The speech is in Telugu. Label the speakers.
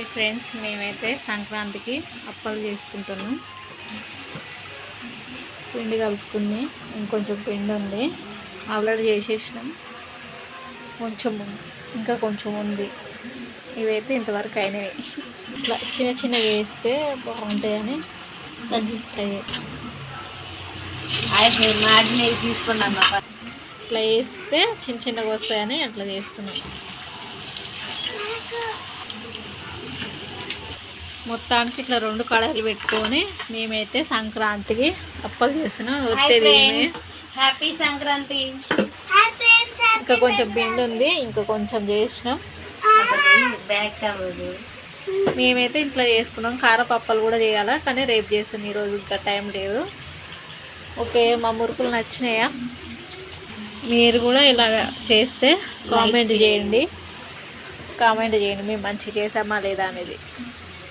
Speaker 1: హాయ్ ఫ్రెండ్స్, మేమైతే సంక్రాంతికి అప్పాలు చేసుకుంటున్నాం. పిండి కలుపుతుంది, ఇంకొంచెం పిండి ఉంది, ఆల్రెడీ చేసేసినాం. ఇంకా కొంచెం ఉంది. ఇవైతే ఇంతవరకు అయినవి. ఇట్లా చిన్న చిన్నగా వేస్తే బాగుంటాయని తగ్గిస్తాయి. ఇట్లా వేస్తే చిన్న చిన్నగా వస్తాయని అట్లా చేస్తున్నాం. మొత్తానికి ఇట్లా 2 కడాయిలు పెట్టుకొని మేమైతే సంక్రాంతికి అప్పాలు చేస్తున్నాం.
Speaker 2: హ్యాపీ సంక్రాంతి.
Speaker 1: ఇంకా కొంచెం పిండి ఉంది, ఇంకా కొంచెం చేసినాం. మేమైతే ఇంట్లో చేసుకున్నాం. కారపప్పాలు కూడా చేయాలా, కానీ రేపు చేస్తున్నాం. ఈరోజు ఇంకా టైం లేదు. ఓకే, మా మురుకులు నచ్చినాయా? మీరు కూడా ఇలాగ చేస్తే కామెంట్ చేయండి. మేము మంచిగా చేసామా లేదా అనేది.